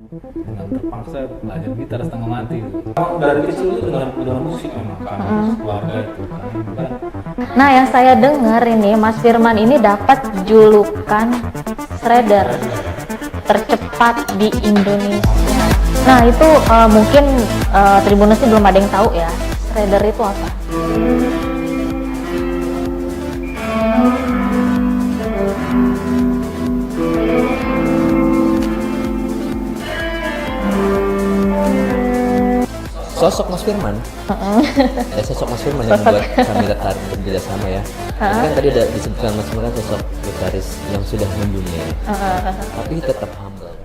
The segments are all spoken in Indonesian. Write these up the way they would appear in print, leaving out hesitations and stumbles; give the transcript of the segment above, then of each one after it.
dengan terpaksa belajar gitar setengah mati. Dari kecil itu dengar musik memang kami keluarga itu kan. Nah, yang saya dengar ini Mas Firman ini dapat julukan shredder tercepat di Indonesia. Nah, itu mungkin Tribuners ini belum ada yang tahu ya. Shredder itu apa? Sosok Mas Firman, sosok Mas Firman yang membuat kami tertarik bekerja sama ya. Kan tadi ada disebutkan Mas Firman sosok gitaris yang sudah mendunia, tapi tetap humble.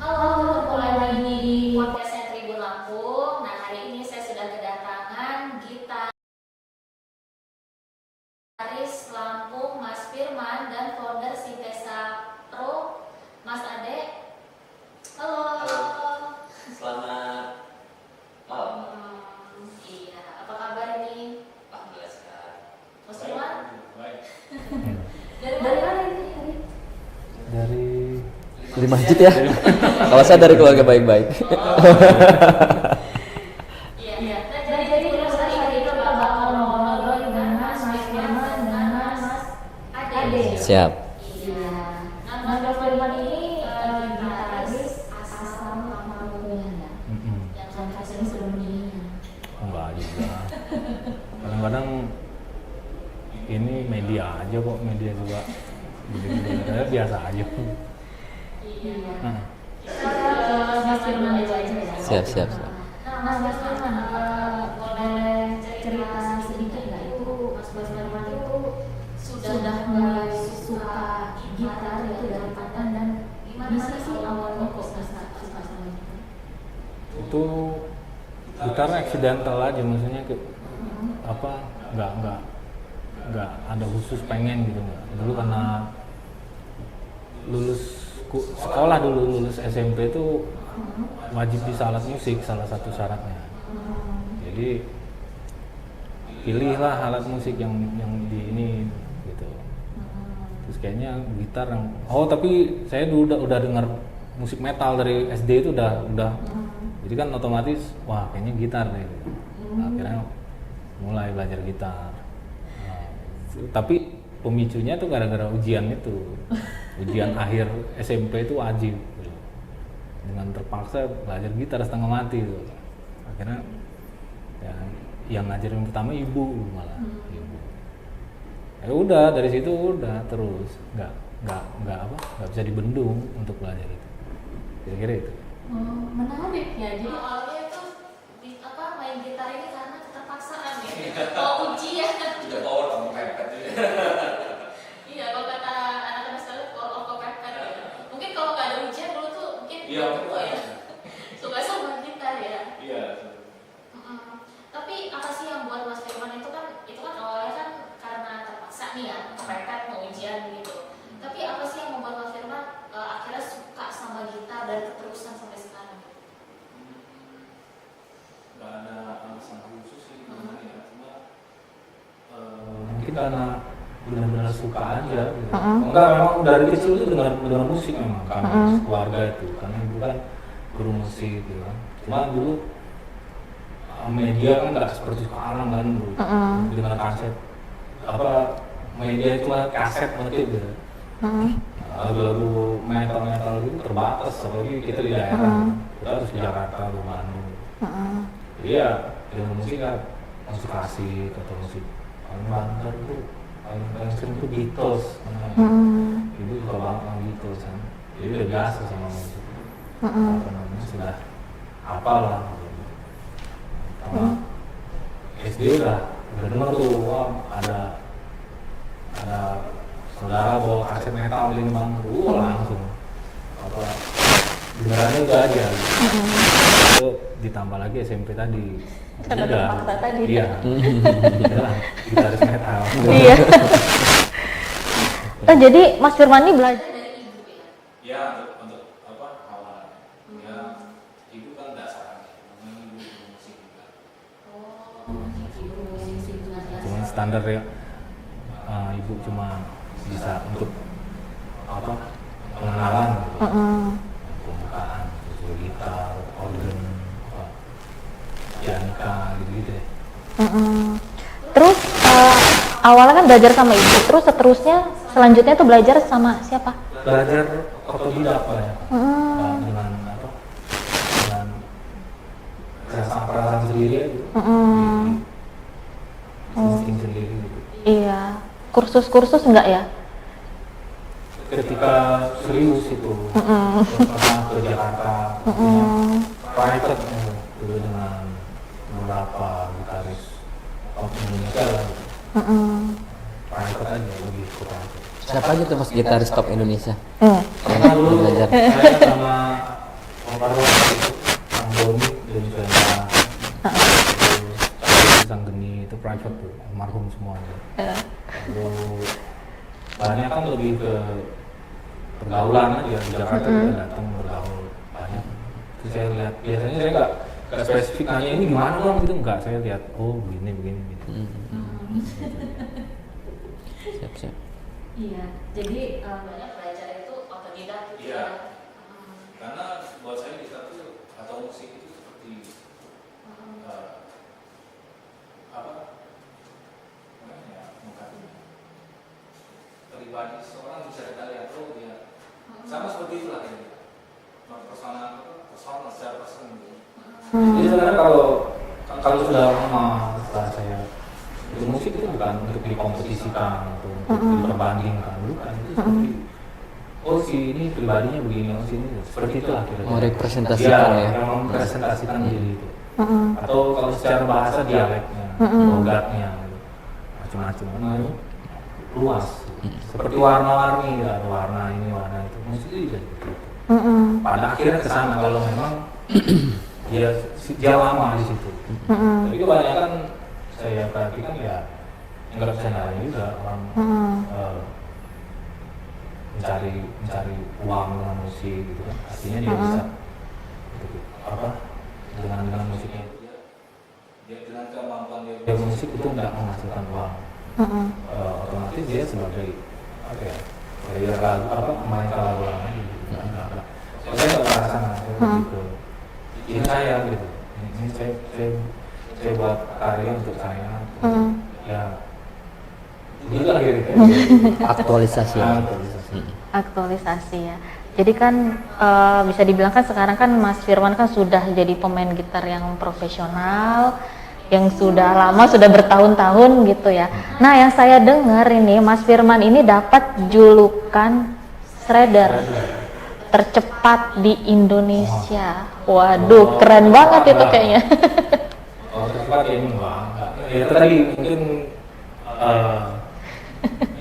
Halo, kembali lagi di podcastnya Tribun Lampung. Nah, hari ini saya sudah kedatangan gitaris Lampung, Mas Firman, dan founder Sintesa Pro, Mas Ade. Halo. Selamat malam. Iya, apa kabar ini? Alhamdulillah sehat. Mas Firman? Baik. Dari mana ini? Dari masjid ya. Kalau saya dari keluarga baik-baik. Iya. Jadi terus hari kita bakal ngobrol dengan Mas Firman dan Mas Ade. Siap. Iya. Nah, Mas Firman ini gitaris asal Maluku yang sampai sini sudah meninggal. Enggak juga. Kadang-kadang ini media aja kok, media juga. Jadi biasa aja. Iya. Nah, Mas Firman aja ya. Siap. Nah, Mas Firman, boleh cerita sedikit nggak itu Mas Firman itu sudah mulai suka gitar itu dari kapan dan gimana sih awalnya kok suka sama gitar? itu gitar accidental aja, maksudnya apa nggak ada khusus pengen gitu nggak. Dulu karena sekolah dulu lulus SMP itu wajib bisa alat musik, salah satu syaratnya. Jadi pilihlah alat musik yang di ini gitu. Terus kayaknya gitar yang tapi saya dulu udah dengar musik metal dari SD itu udah jadi kan otomatis wah kayaknya gitar deh gitu. Nah, akhirnya mulai belajar gitar. Nah, tapi pemicunya tuh gara-gara ujian itu. Ujian akhir SMP itu wajib gitu. Dengan terpaksa belajar gitar setengah mati gitu. Akhirnya ya yang ngajarin pertama ibu malah ibu. Ya udah dari situ udah terus nggak bisa dibendung untuk belajar itu. Kira-kira itu. Menarik ya. Jadi awalnya itu main gitar ini karena keterpaksaan ya. Ujian. Tidak power kamu pepet. Iya, kalau kata anak-anak sekarang power of kepepet ya. Mungkin kalau nggak ada ujian dulu tuh mungkin Iya, ya. Suka sama gitar ya. Iya. Tapi apa sih yang buat Mas Firman itu kan awalnya kan karena terpaksa nih ya, kepepet mau ujian gitu. Tapi apa sih yang membuat Mas Firman akhirnya suka sama gitar dan keterusan sampai sekarang? Nggak ada alasan khusus sih ya, cuma mungkin karena benar-benar suka aja gitu. Enggak, memang dari kecil itu dengar musik memang kami keluarga itu karena ibu kan guru musik gitu kan. Cuma dulu media kan nggak seperti sekarang kan dulu dengan kaset media cuma kaset ngetik gitu. Lagu metal gitu terbatas, apalagi kita di daerah, kita harus di Jakarta atau Bandung. Iya, dengan musik kan musik klasik atau musik paling banter tuh paling sering tuh Beatles, ibu suka banget sama Beatles kan, jadi udah biasa sama musik. Apa namanya sudah apalah. Sama SD udah denger tuh, wah ada saudara bawa kaset metal ini banget, langsung apa benerannya udah aja. Itu ditambah lagi SMP tadi. Karena terpaksa tadi. Iya. Udah gitaris metal. Iya. Jadi Mas Firman ini belajar Dari ibu ya. Ya untuk apa awal ya ibu kan dasarnya memang ibu musik juga. Ibu musik juga. Cuman standar ya ibu cuma bisa untuk awalnya kan belajar sama ibu, terus seterusnya selanjutnya tuh belajar sama siapa? Belajar otodidak banyak. Dengan apa? Dengan perasaan sendiri aja. Insting sendiri gitu. Iya. Kursus-kursus enggak ya? Ketika serius itu pernah ke Jakarta, private dulu dengan beberapa gitaris top Indonesia lah. Private aja lebih ke private. Siapa aja tuh mas gitaris top Indonesia? Karena dulu belajar. saya sama Om Karwo itu, Kang Doni dan juga Sang Geni itu private tuh, almarhum semuanya. Lalu banyak kan lebih ke pergaulan aja di Jakarta kita datang bergaul banyak. Terus saya lihat biasanya saya nggak spesifik nanya ini gimana dong gitu, nggak, saya lihat oh begini begini gitu. Siap. Iya, jadi banyak belajar itu otodidak gitu Iya. ya. Karena buat saya kita tuh atau musik itu seperti apa namanya ya, mengatakan pribadi seorang bisa kita lihat tuh dia sama seperti itulah kayaknya persona secara personal gitu. Jadi sebenarnya kalau sudah lama setelah saya itu musik itu bukan untuk dikompetisikan atau untuk diperbandingkan, bukan, itu seperti oh si ini pribadinya begini, oh si ini seperti itulah kira-kira. Merepresentasikan ya. Yang merepresentasikan diri itu. Atau kalau secara bahasa dialeknya, logatnya, gitu. Macam-macam kan luas. Seperti warna-warni, ada warna ini, warna itu. Musik itu juga seperti itu. Pada akhirnya ke sana kalau memang dia lama di situ. Tapi kebanyakan saya perhatikan ya nggak bisa nyalain juga orang mencari uang dengan musik gitu kan, artinya dia bisa gitu, apa dengan musiknya dia dengan kemampuan dia musik itu nggak menghasilkan uang, otomatis dia sebagai apa ya kayak lagu apa main lagu lagi gitu. Saya nggak merasa gitu ini saya gitu, ini saya buat karya untuk saya ya gitu lah gitu. Aktualisasi. Aktualisasi ya. Jadi kan bisa dibilang kan sekarang kan Mas Firman kan sudah jadi pemain gitar yang profesional, yang sudah lama, sudah bertahun-tahun gitu ya. Nah yang saya dengar ini Mas Firman ini dapat julukan shredder tercepat di Indonesia. Waduh, keren banget itu kayaknya. Oh, tercepat ya ini enggak. Ya itu tadi mungkin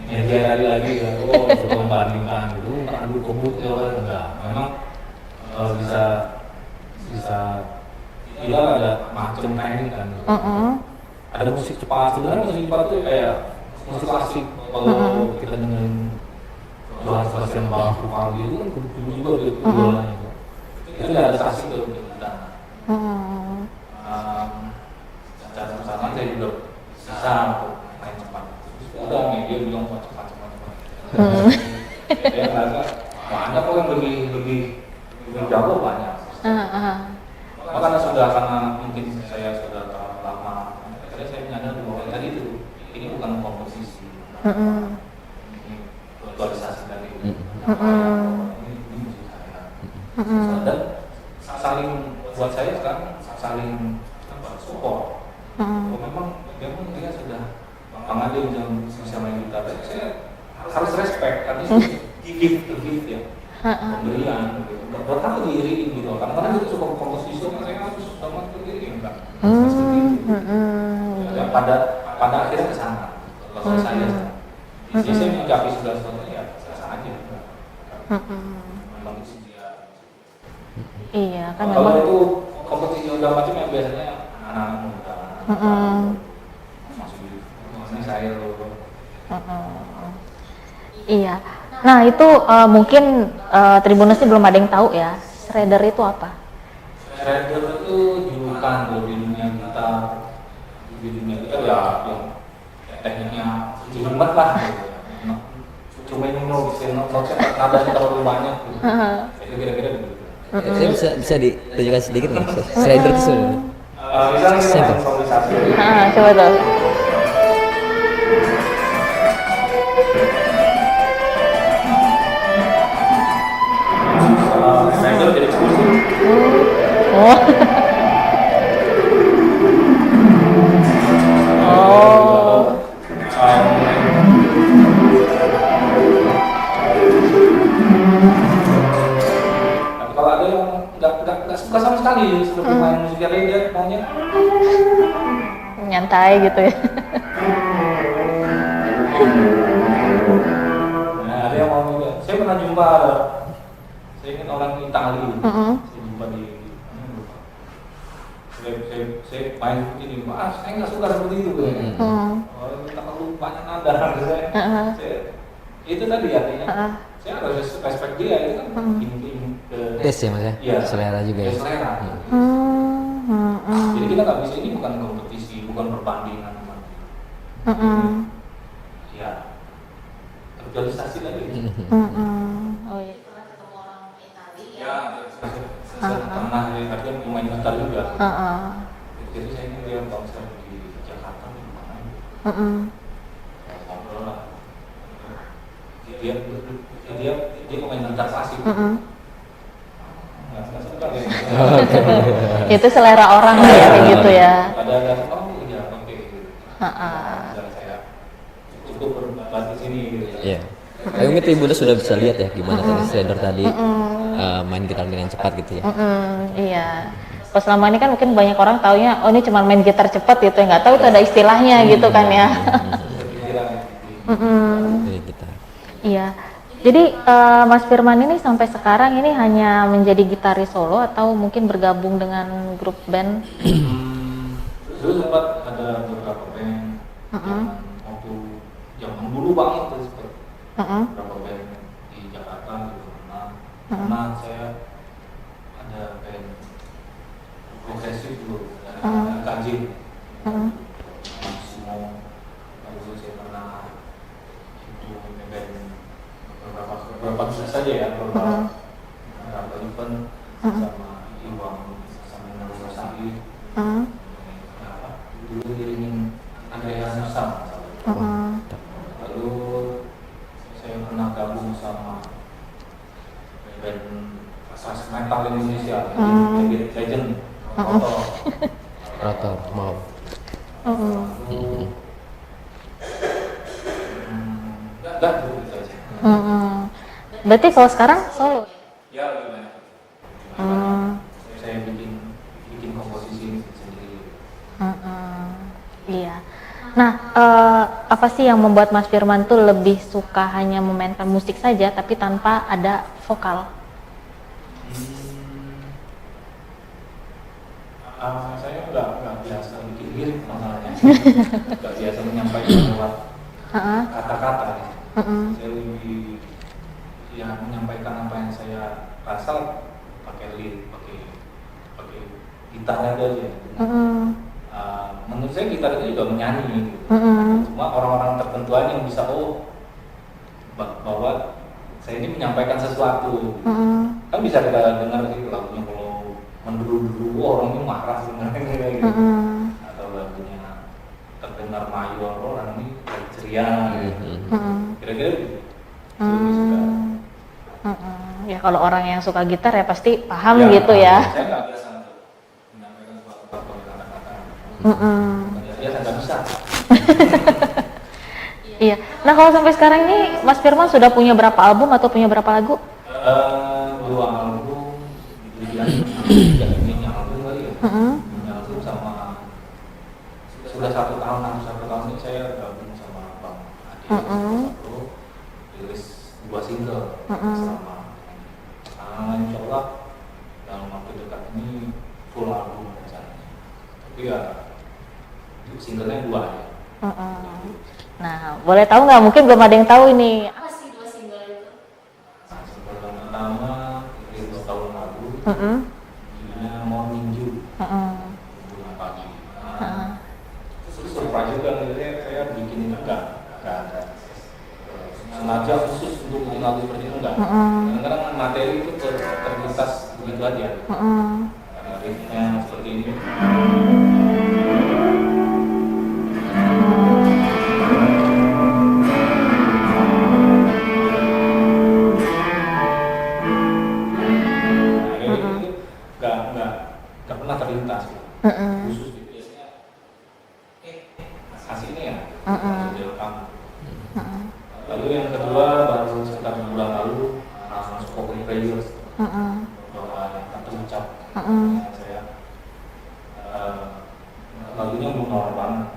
ya dia lagi ya, oh coba membandingkan gitu, adu komputer enggak. Memang bisa dia ada macam teknik kan. Ada musik cepat, sebenarnya musik cepat tuh kayak musik klasik. Kalau kita dengerin Johann Sebastian Bach vokal gitu kan kudu juga gitu bolanya. Itu udah adaptasi ke kita. Cara-cara saya juga bisa main cepat. Udah dia bilang cepat. Saya ngerasa banyak kok yang lebih jago banyak. Makanya karena mungkin saya sudah terlalu lama, akhirnya saya menyadari bahwa tadi itu ini bukan komposisi. Ini aktualisasi dari ini musik saya. Dan saling buat saya sekarang saling support. Memang dia sudah Bang Ade yang bisa main gitar, saya harus respect karena itu gift ya, pemberian. Buat aku diiriin gitu, kadang-kadang kita suka komposisi, saya harus sama diiriin enggak. Seperti itu. Ya, pada akhirnya kesana. Kalau saya menyikapi segala sesuatunya ya biasa aja. Memang isi dia. Iya kan Kalau memang. itu kompetisi udah macam yang biasanya anak-anak muda. Masuk di ini saya loh. Iya. Nah itu mungkin Tribuners belum ada yang tahu ya. Shredder itu apa? Shredder itu julukan loh di dunia gitar. Di dunia gitar ya yang tekniknya julukan lah. Cuma ini notnya nadanya terlalu banyak. Itu kira-kira begitu. Saya bisa ditunjukkan sedikit nggak? Shredder itu sebenarnya. Misalnya kita main improvisasi. Coba tuh. nggak suka sama sekali seperti main musik yang lain, dia maunya Nyantai gitu ya. nah, ada yang mau juga. Saya pernah jumpa, saya ingin orang Itali, saya jumpa di saya main begini, saya nggak suka seperti itu orang minta terlalu banyak nada saya itu tadi artinya saya harus respect dia, itu kan tes ya mas ya, iya, selera juga ya. selera. Jadi kita nggak bisa, ini bukan kompetisi, bukan perbandingan, ya sosialisasi tadi. Oh iya. Ya, saya pernah artinya pemain gitar juga. Jadi saya ini dia konser di Jakarta di mana? Ngobrol lah. Dia pemain gitar klasik. Nggak suka dia. Itu selera orang lah ya kayak gitu ya. Ada oh iya oke. Saya cukup berlatih sini gitu. Iya. Tapi mungkin ibu sudah bisa lihat ya gimana tadi Shredder tadi main gitar dengan cepat gitu ya. Iya. Pas selama ini kan mungkin banyak orang taunya, oh ini cuma main gitar cepat gitu, nggak tahu itu ada istilahnya gitu kan ya. Dari gitar. Iya. Jadi Mas Firman ini sampai sekarang ini hanya menjadi gitaris solo atau mungkin bergabung dengan grup band? Dulu sempat ada beberapa band waktu zaman dulu banget tuh sempat beberapa band di Jakarta juga pernah saya ada band progresif dulu dari Kanjeng Maksimo, lalu saya pernah itu band beberapa saja ya, beberapa event sama Iwang sama Nurul Sari, dulu diringin Andrea Nusa, lalu saya pernah gabung sama band asas metal Indonesia, Legend, Rotor mau. Enggak dulu itu aja. Berarti kalau sekarang solo? Ya lebih banyak. Saya bikin komposisi sendiri. Iya. Nah, apa sih yang membuat Mas Firman tuh lebih suka hanya memainkan musik saja tapi tanpa ada vokal? Saya nggak biasa bikin lirik masalahnya. Nggak biasa menyampaikan lewat kata-kata. Saya lebih yang menyampaikan apa yang saya rasa pakai lirik, pakai gitar aja. Menurut saya gitar itu juga menyanyi gitu. Cuma orang-orang tertentu aja yang bisa bahwa saya ini menyampaikan sesuatu. Kan bisa kita dengar gitu lagunya kalau mendulu-dulu orang ini marah sebenarnya gitu. Atau lagunya terdengar mayor, orang ini ceria gitu. Kira-kira gitu. Ya kalau orang yang suka gitar ya pasti paham gitu ya. Saya nggak biasa untuk menyampaikan suatu kata-kata. Ya saya nggak bisa. Iya. Nah kalau sampai sekarang ini Mas Firman sudah punya berapa album atau punya berapa lagu? 2 album, ini album kali ya. Ini album sama sudah 1 tahun ini saya gabung sama Bang Ade. Rilis 2 single selama. Insya Allah dalam waktu dekat ini full album rencananya. Tapi ya singlenya 2 ya. Nah, boleh tahu nggak? Mungkin belum ada yang tahu ini. Apa sih 2 single itu? Single yang pertama rilis tahun lalu, judulnya Morning Dew, bunga pagi. Terus surprise juga, saya bikin enggak ada sengaja khusus untuk bikin lagu seperti itu enggak. Kadang-kadang materi itu terlintas begitu aja. Riffnya seperti ini. Nggak pernah terlintas khusus gitu. Biasanya aslinya ya direkam. Lalu yang kedua baru sekitar bulan lalu masuk Poker Players bahwa yang tak terucap Saya lagunya belum norak banget.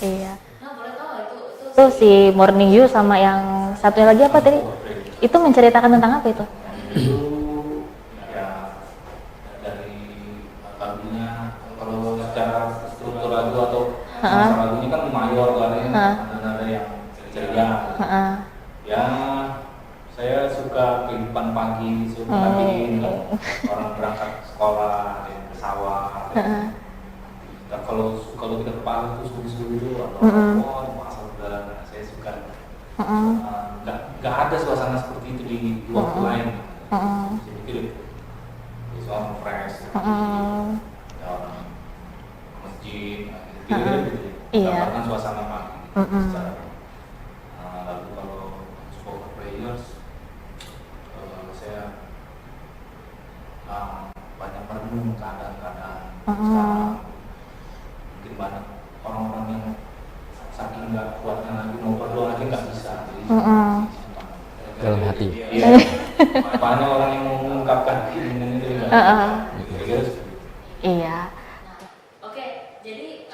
Iya. Itu si Morning You sama yang satunya lagi apa tadi? Itu menceritakan tentang apa itu? Itu ya dari lagunya, kalau secara struktur lagu atau masa lagunya kan mayor kan ya, ada yang ceria. Ya saya suka kehidupan pagi, suka pagi orang berangkat sekolah, ada yang ke sawah. Dan kalau kita ke pagi itu subuh-subuh itu atau masa udah saya suka. Nggak ada suasana seperti itu di waktu lain. Saya pikir itu soal fresh, ada orang ke masjid, kira-kira gitu. Gambarkan suasana pagi. Secara lalu kalau spoken prayers, saya banyak merenung keadaan-keadaan sekarang. Mungkin banyak orang-orang yang saking nggak kuatnya lagi mau berdoa lagi nggak bisa. Jadi, dalam hati. Iya. Banyak orang yang mengungkapkan keinginan itu juga. Iya. Oke, jadi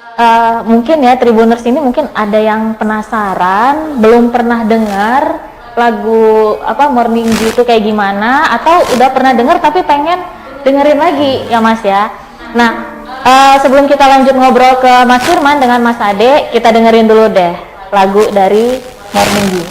Mungkin ya Tribuners ini mungkin ada yang penasaran, belum pernah dengar lagu apa Morning Dew itu kayak gimana, atau udah pernah dengar tapi pengen dengerin lagi ya Mas ya. Nah, sebelum kita lanjut ngobrol ke Mas Firman dengan Mas Ade, kita dengerin dulu deh lagu dari Morning Dew.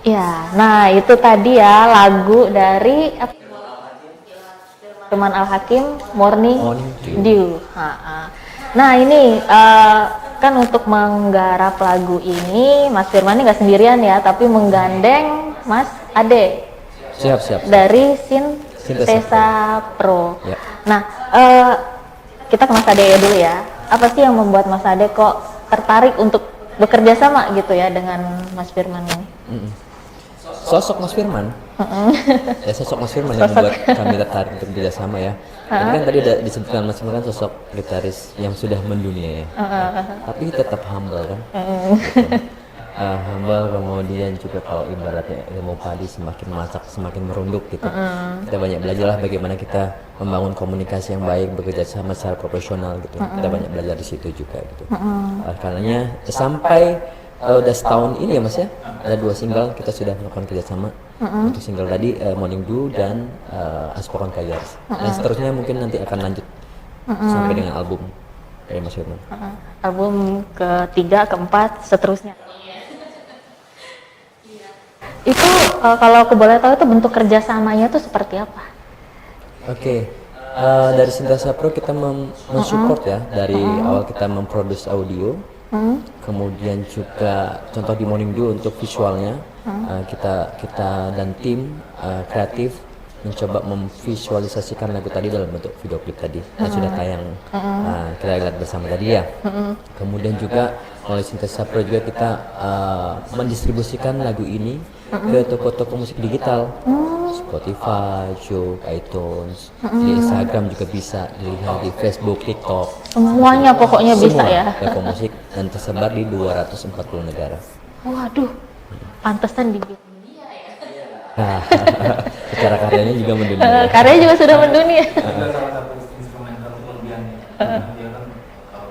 Ya, nah itu tadi ya lagu dari Firman Al Hakim, Morning Morning Dew. Nah ini kan untuk menggarap lagu ini Mas Firman ini nggak sendirian ya, tapi menggandeng Mas Ade Siap. dari Sintesa Pro. Ya. Nah kita ke Mas Ade ya dulu ya. Apa sih yang membuat Mas Ade kok tertarik untuk bekerja sama gitu ya dengan Mas Firman ini? Sosok Mas Firman, ya sosok Mas Firman yang membuat kami tertarik untuk bekerjasama ya. Jadi kan tadi udah disebutkan Mas Firman kan sosok gitaris yang sudah mendunia ya, tapi tetap humble kan. Gitu. Humble, kemudian juga kalau ibaratnya ilmu padi semakin masak semakin merunduk gitu. Kita banyak belajar lah bagaimana kita membangun komunikasi yang baik, bekerja sama secara profesional gitu. Kita banyak belajar di situ juga gitu. Karenanya sampai udah setahun ini ya Mas ya, ada 2 single kita sudah melakukan kerjasama. Untuk single tadi Morning Dew dan Aspokon Kayars. Dan seterusnya mungkin nanti akan lanjut sampai dengan album dari Mas Firman. Album ketiga, keempat, seterusnya. Itu kalau aku boleh tahu itu bentuk kerjasamanya itu seperti apa? Oke, dari Sintesa Pro kita mensupport ya dari awal kita memproduksi audio, kemudian juga contoh di Morning Dew untuk visualnya kita dan tim kreatif mencoba memvisualisasikan lagu tadi dalam bentuk video klip tadi yang sudah tayang kita lihat bersama tadi ya. Kemudian juga oleh Sintesa Pro juga kita mendistribusikan lagu ini ke toko-toko musik digital, Spotify, Joox, iTunes, di Instagram juga bisa dilihat, di Facebook, TikTok. Semuanya pokoknya bisa ya. Toko musik dan tersebar di 240 negara. Waduh, pantesan di Nah, secara karyanya juga mendunia. karyanya juga sudah mendunia. Itu salah satu instrumental kelebihannya. Dia kan kalau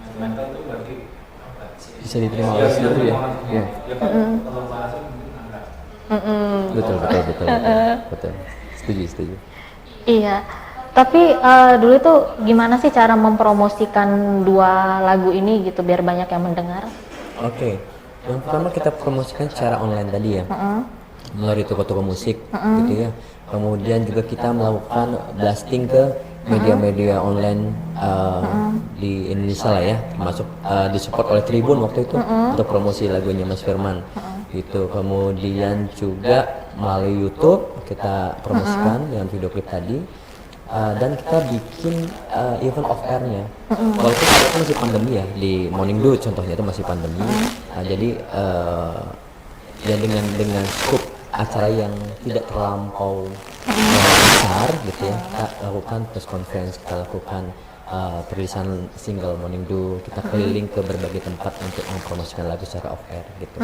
instrumental itu berarti apa? Bisa diterima oleh seluruh ya. Iya. Ya kan kalau bahasa mungkin agak Betul. Setuju. Iya. Tapi dulu itu gimana sih cara mempromosikan 2 lagu ini gitu biar banyak yang mendengar? Oke. Yang pertama kita promosikan secara online tadi ya. Melalui toko-toko musik gitu ya. Kemudian juga kita melakukan blasting ke media-media online di Indonesia lah ya, termasuk disupport oleh Tribun waktu itu untuk promosi lagunya Mas Firman gitu. Kemudian juga melalui YouTube kita promosikan dengan video klip tadi, dan kita bikin event off airnya. Walaupun itu masih pandemi ya, di Morning Dew contohnya itu masih pandemi. Jadi ya dengan scope acara yang tidak terlampau besar gitu ya, kita lakukan press conference, kita lakukan perilisan single Morning Dew, kita keliling ke berbagai tempat untuk mempromosikan lagu secara off air gitu.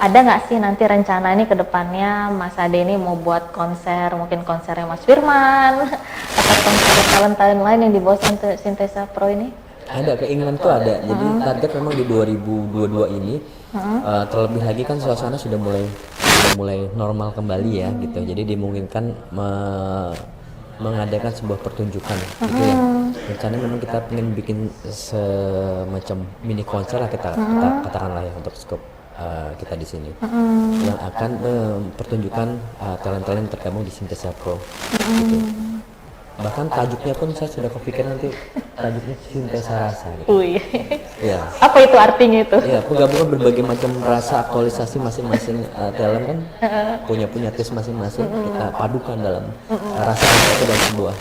Ada nggak sih nanti rencana ini ke depannya Mas Ade ini mau buat konser, mungkin konsernya Mas Firman atau konser talent-talent lain yang di bawah Sintesa Pro ini? Ada keinginan tuh ada, jadi target memang di 2022 ini terlebih lagi kan suasana sudah mulai normal kembali ya gitu, jadi dimungkinkan mengadakan sebuah pertunjukan gitu ya. Rencananya memang kita ingin bikin semacam mini konser lah kita katakanlah ya untuk skop kita di sini yang akan pertunjukan talent-talent tergabung di Sintesa Pro gitu. Bahkan tajuknya pun saya sudah kepikiran nanti tajuknya Sintesa Rasa gitu. Ya. Apa itu artinya itu? Ya, penggabungan berbagai macam rasa, aktualisasi masing-masing talent kan punya taste masing-masing, kita padukan dalam rasa itu dalam sebuah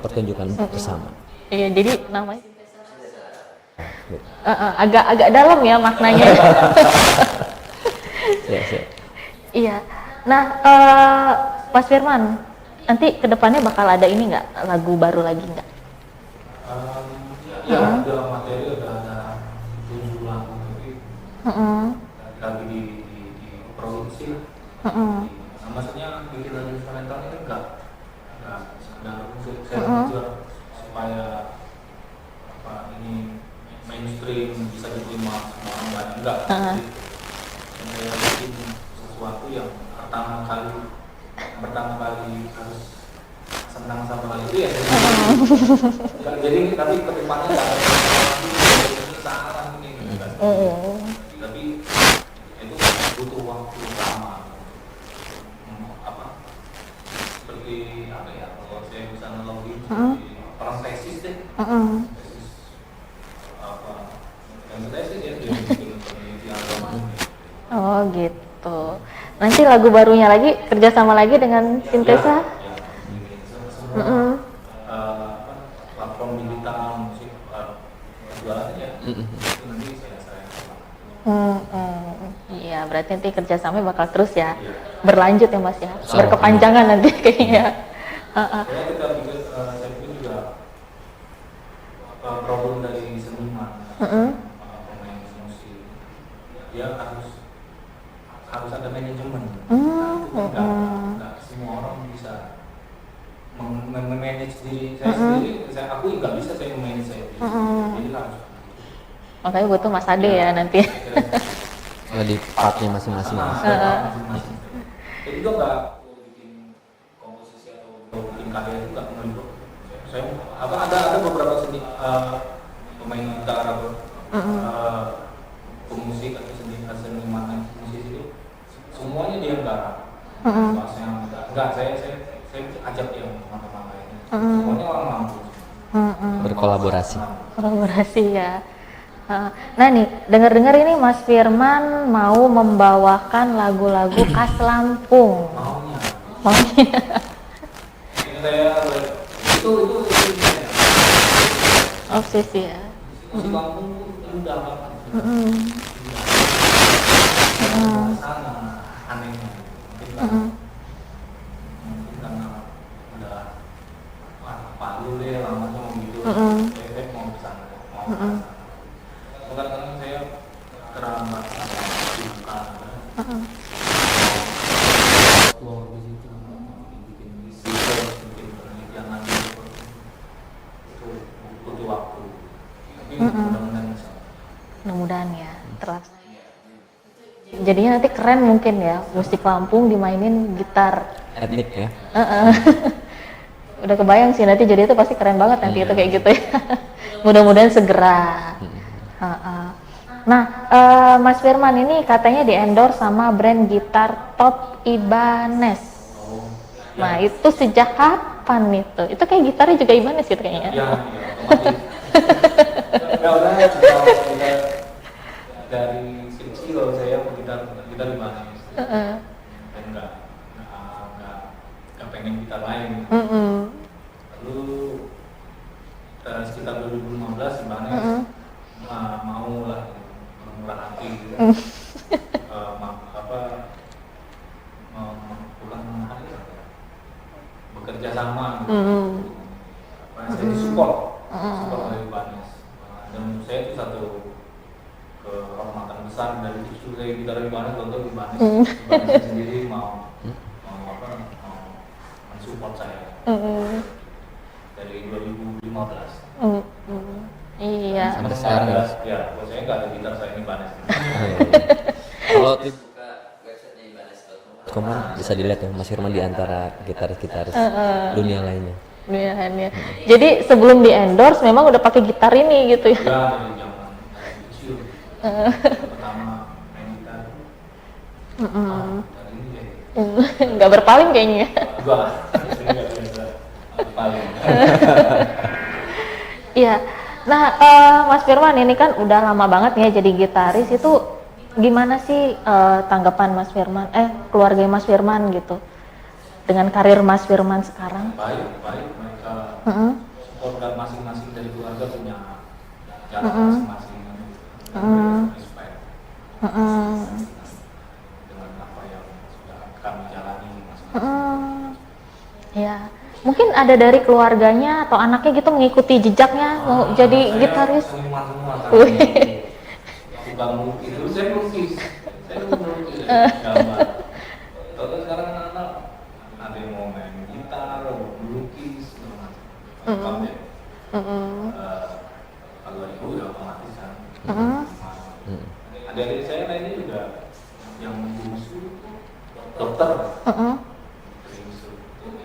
pertunjukan bersama. Iya, jadi namanya agak dalam ya maknanya. Ya. Iya. Nah, Mas Firman, nanti kedepannya bakal ada ini nggak, lagu baru lagi nggak? Ya, dalam materi udah ada 7 lagu tapi lagi di produksi lah. Maksudnya bikin lagu instrumental ini enggak sekedar musik, saya tujuan supaya ini mainstream bisa diterima semua orang banyak, enggak. Saya bikin sesuatu yang pertama kali harus senang sama hal itu ya. Jadi tapi kedepannya nggak ada ini salah ini nggak Tapi itu butuh waktu lama. Seperti apa ya, kalau saya bisa analogi seperti orang tesis deh. Tesis apa yang tesis ya dia bikin penelitian roman. Oh gitu. Nanti lagu barunya lagi kerjasama lagi dengan Sintesa. Platform digital musik jualan aja. Itu nanti saya. Iya, berarti nanti kerjasamanya bakal terus ya, berlanjut ya Mas ya, berkepanjangan nanti kayaknya. Saya pikir juga problem dari seniman, pemain musik, dia harus ada manajemen. Nggak semua orang bisa memanage diri saya sendiri. Aku nggak bisa saya memanage saya sendiri. Jadi harus. Makanya butuh Mas Ade ya nanti. Di partnya masing-masing. Jadi juga nggak bikin komposisi atau bikin karya itu nggak menurut saya. Ada beberapa pemain gitar atau pemusik atau seniman musisi itu semuanya dia garap. Bahasanya enggak, saya ajak dia teman-teman lainnya. Semuanya orang mampu. Berkolaborasi. Kolaborasi ya. Nah nih, dengar-dengar ini Mas Firman mau membawakan lagu-lagu khas Lampung. Maunya. Saya itu Obsesi ya. musik Lampung udah banget. Sana anehnya. Mungkin karena udah Palu deh lamanya mau gitu. Saya mau kesana. Bukan karena saya terlambat bukan. Waktu di situ bikin research, bikin penelitian lagi itu butuh waktu. Tapi mudah-mudahan bisa. Mudah-mudahan ya terlaksana. Jadinya nanti keren mungkin ya, musik Lampung dimainin gitar Etnik ya. Udah kebayang sih nanti, jadi itu pasti keren banget nanti itu kayak gitu ya. Mudah-mudahan segera. Nah, Mas Firman ini katanya di-endorse sama brand gitar Top Ibanez. Nah, itu sejak kapan itu? Itu kayak gitarnya juga Ibanez gitu kayaknya. Iya, otomatis. Ya udah, dari kecil saya gitar Ibanez. Dan nggak pengen gitar lain. Lalu sekitar 2015 Ibanez mau lah murah hati gitu. Bekerja sama gitu. Saya disupport oleh Ibanez. Dan saya itu satu kehormatan besar dari kecil saya gitar Ibanez, contoh Ibanez sendiri mau mensupport saya dari 2015. Iya. Sampai sekarang ya. Ya, buat saya nggak ada gitar saya Ibanez. Kalau dibuka website Ibanez.com bisa dilihat ya Mas Firman di antara gitaris-gitaris dunia lainnya. Jadi sebelum di-endorse memang udah pakai gitar ini gitu ya. Ya, dari zaman kecil. Pertama main gitar. Dari ini deh. Nggak berpaling kayaknya. Enggak biasa. Paling. Iya. Nah, Mas Firman ini kan udah lama banget ya jadi gitaris. Itu gimana sih tanggapan Mas Firman, keluarga Mas Firman gitu dengan karir Mas Firman sekarang? Baik mereka support, dan masing-masing dari keluarga punya cara masing-masing. Respect dengan apa yang sudah kami jalani masing-masing. Ya, mungkin ada dari keluarganya atau anaknya gitu mengikuti jejaknya mau jadi gitaris. Semua suka melukis. Dulu saya melukis. Gambar. Kalau sekarang anak ada yang mau main gitar, mau melukis, kalau ibu udah otomatis kan. Adik-adik saya lainnya juga yang bungsu dokter.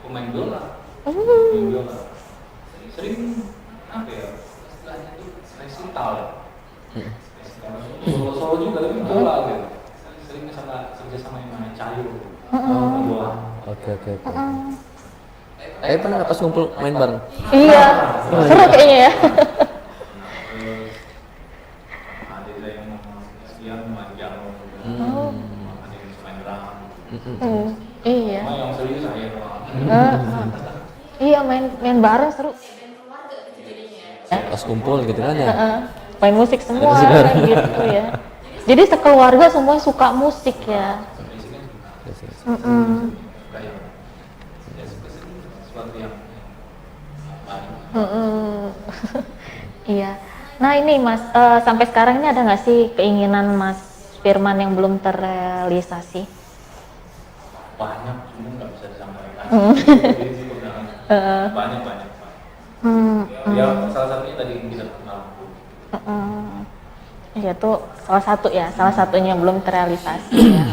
Pemain biola. Sering apa ya? Istilahnya itu resital ya. solo juga tapi bola gitu. Sering kerja sama yang namanya Cayo. Bola. Oke. Pernah nggak pas ngumpul main bareng? Iya, seru kayaknya ya. Ada yang siang main piano, ada yang main drum. Iya. Cuma yang serius saya. Iya, main bareng seru. Pas kumpul gitu kan ya. Main musik semua gitu ya. Jadi sekeluarga semua suka musik ya. Sesuatu yang baik. Iya. Nah ini Mas, sampai sekarang ini ada nggak sih keinginan Mas Firman yang belum terrealisasi? Banyak, cuma nggak bisa disampaikan. Jadi sih udah banyak. Ya salah satunya tadi kita kenal. Ya tuh salah satunya yang belum terrealisasi ya.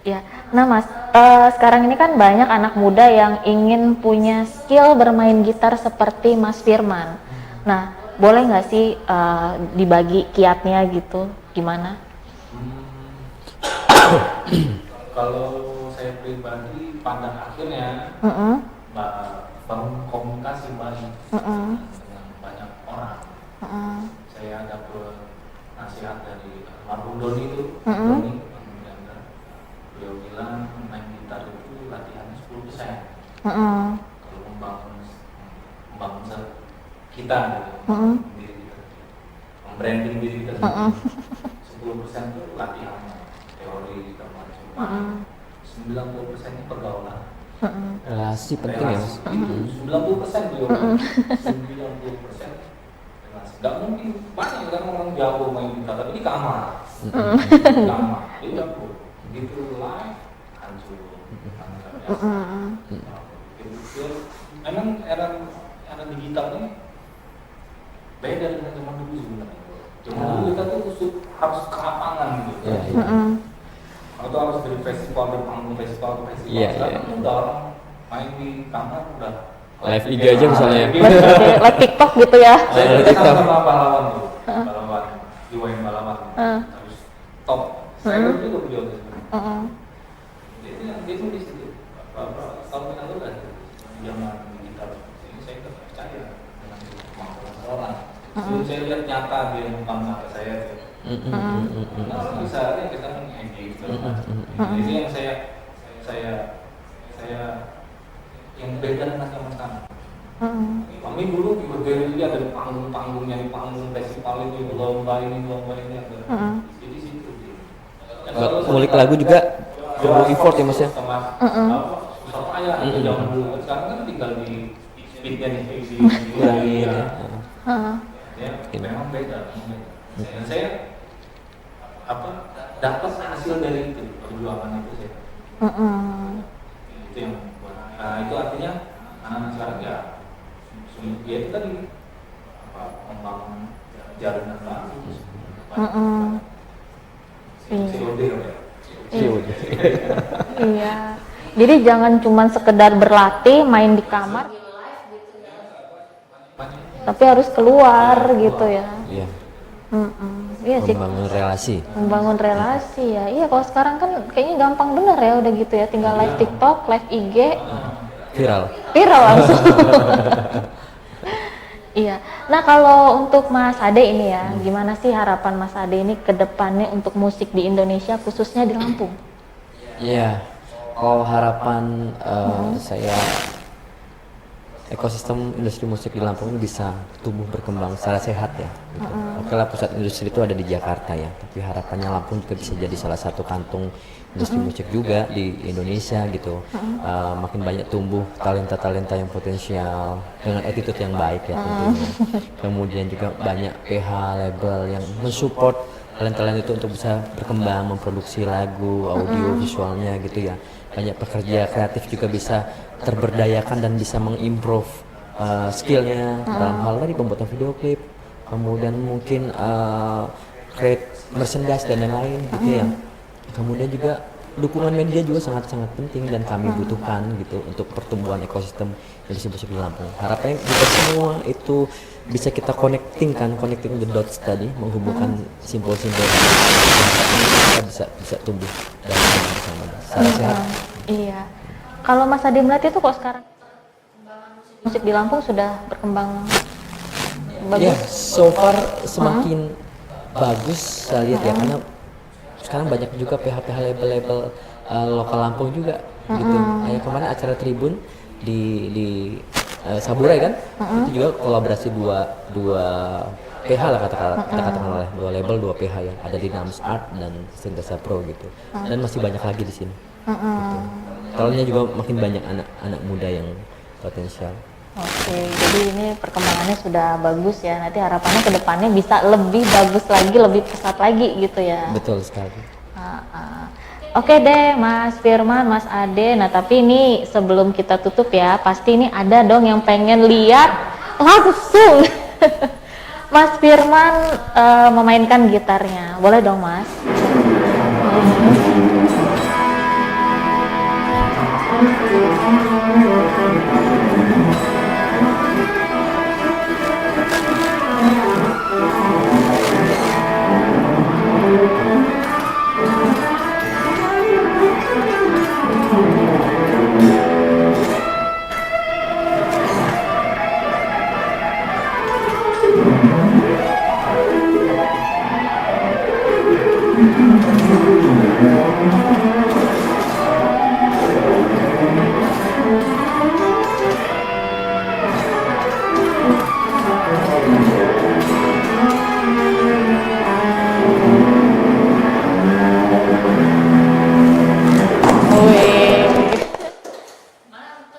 Ya, nah Mas, sekarang ini kan banyak anak muda yang ingin punya skill bermain gitar seperti Mas Firman. Nah, boleh nggak sih dibagi kiatnya gitu, gimana? Kalau saya pribadi pandang akhirnya bangun komunikasi baik dengan banyak orang. Saya dapat nasihat dari almarhum Doni itu, Doni, beliau bilang main gitar itu latihannya 10%. Kalau membangun kita, diri kita, membranding diri kita sendiri, 10% itu latihannya, teori segala macam. 90% itu pergaulan. Relasi penting ya Mas. 90% beliau. 90% relasi. Gak mungkin banyak kan orang jago main gitar tapi di kamar. Di kamar. Dia jago. Begitu live hancur. Emang era digital ini beda dengan zaman dulu sebenarnya. Zaman dulu kita tuh harus ke lapangan gitu. Atau harus dari festival ke panggung festival. Sekarang udah orang main di kamar udah Live IG aja misalnya. Live TikTok gitu ya. Saya kerja sama Balawan tuh, Balawan di Wayan Balawan. Harus top. Saya juga beliau sebenarnya. Dia tuh di situ. Tahun lalu kan zaman digital ini saya percaya dengan kemampuan orang. Saya lihat nyata dia bukan mata saya. Nah, bisa ya kita mengedit. Jadi yang saya yang beda dengan zaman sekarang. Kami dulu bergerilya dari panggung-panggungnya di panggung festival ini, lomba ini ada. Jadi situ. Buat ngulik lagu juga perlu effort ya Mas ya. Susah payah itu zaman dulu. Sekarang kan tinggal di speednya di Kurangin ya. Ya, memang beda. Dan saya dapat hasil dari itu perjuangan itu saya. Itu yang itu artinya anak sekarang ya itu tadi membangun jaringan baru. COD ya. Iya. Jadi jangan cuma sekedar berlatih main di kamar, tapi harus keluar gitu ya. Iya. Iya sih. Membangun relasi ya. Iya, kalau sekarang kan kayaknya gampang bener ya udah gitu ya, tinggal live TikTok, live IG, viral langsung. Iya. Nah, kalau untuk Mas Ade ini ya, gimana sih harapan Mas Ade ini ke depannya untuk musik di Indonesia khususnya di Lampung? Iya. Kalau harapan saya ekosistem industri musik di Lampung ini bisa tumbuh berkembang secara sehat ya. Gitu. Oke lah, pusat industri itu ada di Jakarta ya, tapi harapannya Lampung juga bisa jadi salah satu kantung industri musik juga di Indonesia gitu. Makin banyak tumbuh talenta-talenta yang potensial dengan attitude yang baik ya tentunya. Kemudian juga banyak PH label yang mensupport talent-talent itu untuk bisa berkembang, memproduksi lagu, audio, visualnya gitu ya. Banyak pekerja kreatif juga bisa terberdayakan dan bisa mengimprove skillnya dalam hal tadi pembuatan video klip, kemudian mungkin create merchandise dan lain-lain gitu ya. Kemudian juga dukungan media juga sangat-sangat penting dan kami butuhkan gitu untuk pertumbuhan ekosistem musik di Lampung. Harapannya kita semua itu bisa kita connecting the dots tadi, menghubungkan simpul-simpul kita bisa tumbuh dan bersama secara sehat. Iya. Kalau Mas Ade melihat itu kok sekarang musik di Lampung sudah berkembang bagus? Ya, so far semakin bagus saya lihat ya, karena sekarang banyak juga PH-PH label-label lokal Lampung juga gitu. Kayak kemarin acara Tribun di Saburai kan, itu juga kolaborasi dua PH lah katakan oleh dua label, dua PH yang ada di Nams Art dan Sintesa Pro gitu. Dan masih banyak lagi di sini. Gitu. Tahunnya juga makin banyak anak muda yang potensial. Oke, jadi ini perkembangannya sudah bagus ya. Nanti harapannya ke depannya bisa lebih bagus lagi, lebih pesat lagi gitu ya. Betul sekali. Oke deh, Mas Firman, Mas Ade. Nah, tapi ini sebelum kita tutup ya, pasti ini ada dong yang pengen lihat langsung Mas Firman memainkan gitarnya. Boleh dong, Mas?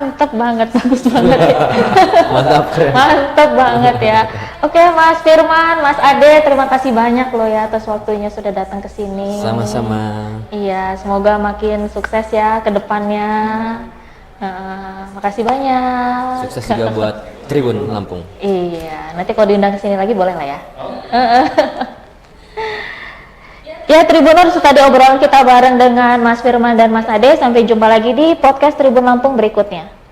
Mantap banget, bagus banget ya. Mantap, keren. Mantap banget ya. Oke, Mas Firman, Mas Ade, terima kasih banyak loh ya atas waktunya sudah datang ke sini. Sama-sama. Iya, semoga makin sukses ya ke depannya. Makasih banyak. Sukses juga buat Tribun Lampung. Iya, nanti kalau diundang ke sini lagi boleh lah ya. Ya, Tribuners, tadi obrolan kita bareng dengan Mas Firman dan Mas Ade. Sampai jumpa lagi di podcast Tribun Lampung berikutnya.